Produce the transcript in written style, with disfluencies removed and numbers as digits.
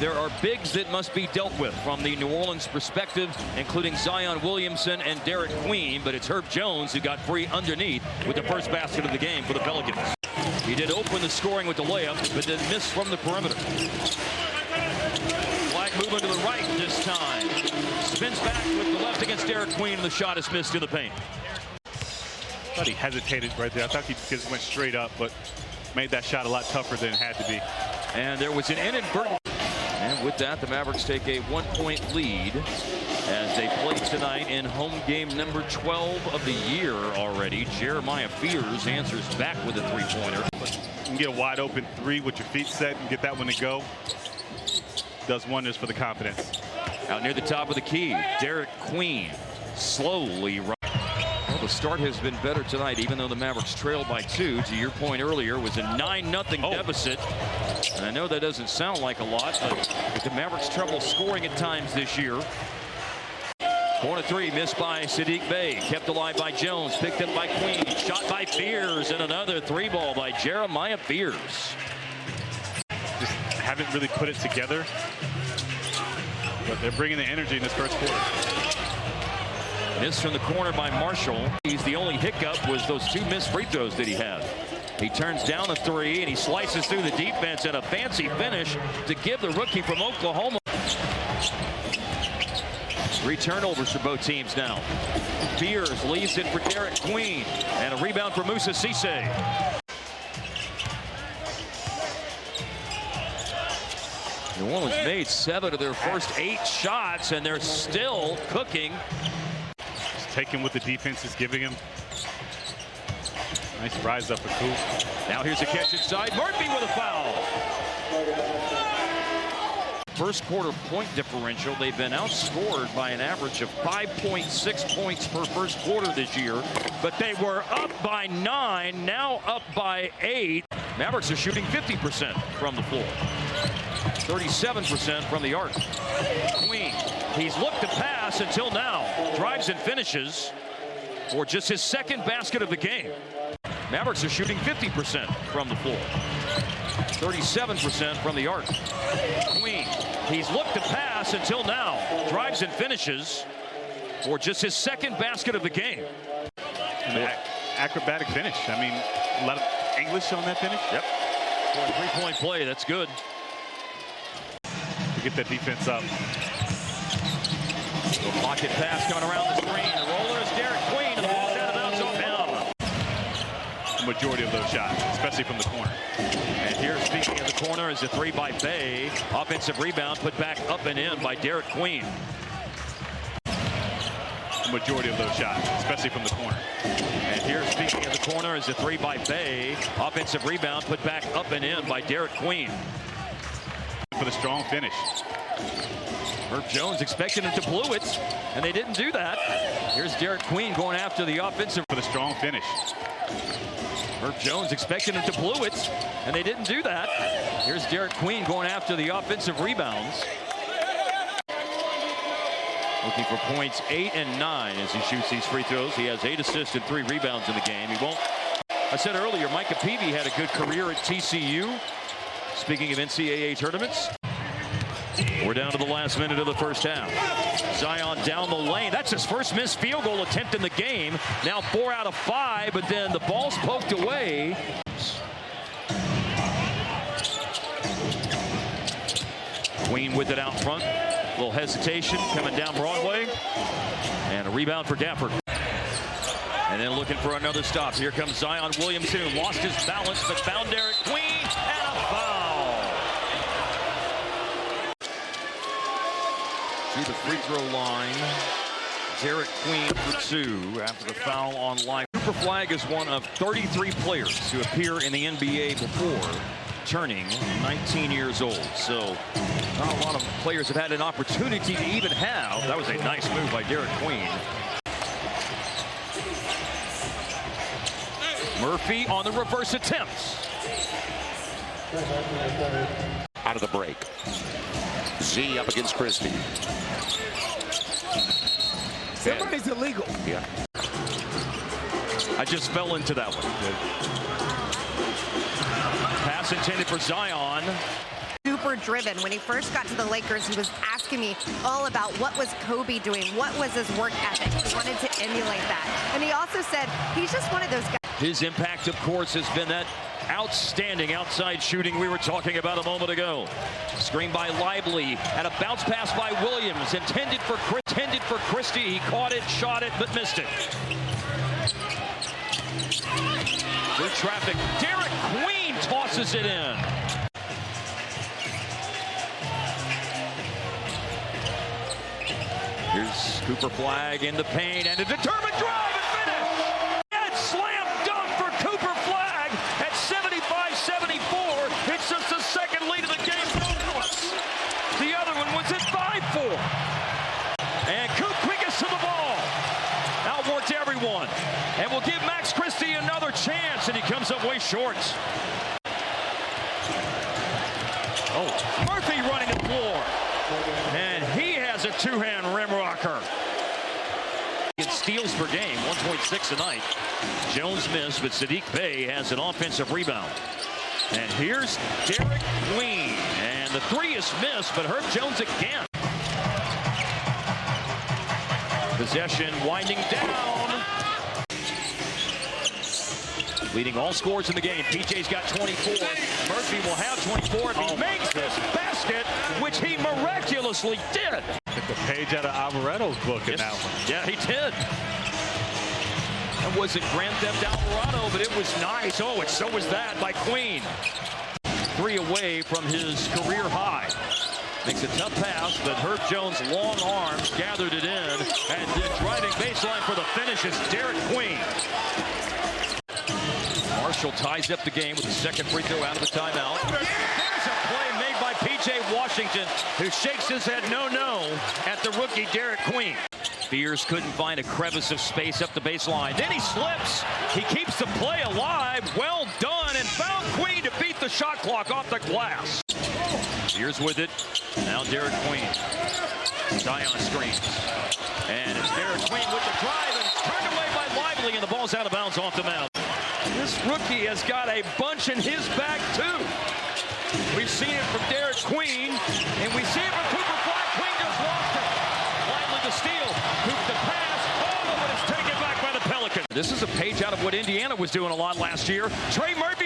there are bigs that must be dealt with from the New Orleans perspective, including Zion Williamson and Derik Queen, but it's Herb Jones who got free underneath with the first basket of the game for the Pelicans. He did open the scoring with the layup, but then missed from the perimeter. Flag moving to the right this time. Spins back with the left against Derik Queen, and the shot is missed in the paint. I thought he hesitated right there. I thought he just went straight up, but made that shot a lot tougher than it had to be. And there was an inadvertent. And with that, the Mavericks take a 1-point lead as they play tonight in home game number 12 of the year already. Jeremiah Fears answers back with a three-pointer. You can get a wide open three with your feet set and get that one to go. Does wonders for the confidence. Out near the top of the key, Derik Queen slowly running. Well, the start has been better tonight, even though the Mavericks trailed by 2. To your point earlier, was a 9-0 deficit. And I know that doesn't sound like a lot, but the Mavericks trouble scoring at times this year. Corner three missed by Saddiq Bey, kept alive by Jones, picked up by Queen, shot by Fears, and another three ball by Jeremiah Fears. Just haven't really put it together, but they're bringing the energy in this first quarter. Missed from the corner by Marshall. He's the only hiccup was those 2 missed free throws that he had. He turns down a 3 and he slices through the defense and a fancy finish to give the rookie from Oklahoma. 3 turnovers for both teams now. Fears leaves it for Derik Queen, and a rebound for Moussa Cisse. New Orleans made 7 of their first 8 shots, and they're still cooking. Just taking what the defense is giving him. Nice rise up for Coop. Now here's a catch inside. Murphy with a foul. First quarter point differential, they've been outscored by an average of 5.6 points per first quarter this year, but they were up by 9, now up by 8. Mavericks are shooting 50% from the floor, 37% from the arc. Queen, he's looked to pass until now, drives and finishes for just his 2nd basket of the game. Mavericks are shooting 50% from the floor, 37% from the arc. Queen, he's looked to pass until now, drives and finishes for just his 2nd basket of the game. An acrobatic finish. I mean, a lot of English on that finish. Yep. For a 3-point play, that's good. To get that defense up. The pocket pass coming around the screen. The roller is Derik Queen, and the ball's out of bounds off him. Majority of those shots, especially from the corner. And here, speaking of the corner, is a 3 by Bey. Offensive rebound put back up and in by Derik Queen. Majority of those shots, especially from the corner. And here, speaking of the corner, is a 3 by Bey. Offensive rebound put back up and in by Derik Queen. For the strong finish. Herb Jones expecting it to blew it, and they didn't do that. Here's Derik Queen going after the offensive. For the strong finish. Herb Jones expecting it to blew it, and they didn't do that. Here's Derik Queen going after the offensive rebounds. Looking for points 8 and 9 as he shoots these free throws. He has 8 assists and 3 rebounds in the game. He won't. I said earlier, Micah Peavy had a good career at TCU. Speaking of NCAA tournaments, we're down to the last minute of the first half. Zion down the lane. That's his first missed field goal attempt in the game. Now 4 out of 5, but then the ball's poked away. Queen with it out front. A little hesitation coming down Broadway. And a rebound for Dapper. And then looking for another stop. Here comes Zion Williamson, who lost his balance, but found Derik Queen, and a foul. To the free throw line, Derik Queen for 2 after the foul on live. Cooper Flagg is one of 33 players to appear in the NBA before turning 19 years old. So not a lot of players have had an opportunity to even have. That was a nice move by Derik Queen. Murphy on the reverse attempts. Out of the break. Z up against Christie. Somebody's illegal. Yeah. I just fell into that one. Pass intended for Zion. super driven. When he first got to the Lakers, he was asking me all about what was Kobe doing, what was his work ethic. He wanted to emulate that. And he also said he's just one of those guys. His impact, of course, has been that outstanding outside shooting we were talking about a moment ago. Screen by Lively and a bounce pass by Williams, intended for Christie. He caught it, shot it, but missed it. Through traffic, Derik Queen tosses it in. Here's Cooper Flagg in the paint and a determined drive and finish. And slam dunk for Cooper Flagg at 75-74. It's just the second lead of the game for us. The other one was at 5-4. And Coop quickest to the ball. Outworked everyone. And will give Max Christie another chance, and he comes up way short. Oh, Murphy running the floor. And he has a two-hand rim rocker. Steals per game, 1.6 tonight. Jones missed, but Saddiq Bey has an offensive rebound. And here's Derik Queen. And the three is missed, but Herb Jones again. Possession winding down. Leading all scores in the game. PJ's got 24. Murphy will have 24 if he makes this basket, which he miraculously did. Took the page out of Alvaredo's book in that one. Yeah, he did. That wasn't Grand Theft Alvarado, but it was nice. Oh, and so was that by Queen. 3 away from his career high. Makes a tough pass, but Herb Jones' long arms gathered it in, and then driving baseline for the finish is Derik Queen. Marshall ties up the game with the second free throw out of the timeout. There's a play made by P.J. Washington, who shakes his head no at the rookie Derik Queen. Spears couldn't find a crevice of space up the baseline. Then he slips. He keeps the play alive. Well done, and found Queen to beat the shot clock off the glass. Spears with it. Now Derik Queen. Zion screens. And it's Derik Queen with the drive, and it's turned away by Lively, and the ball's out of bounds off the mound. This rookie has got a bunch in his bag, too. We've seen it from Derik Queen, and we see it from Cooper Flagg. Queen just lost it. Lively the steal. Coop the pass. Oh, and it's taken back by the Pelicans. This is a page out of what Indiana was doing a lot last year. Trey Murphy.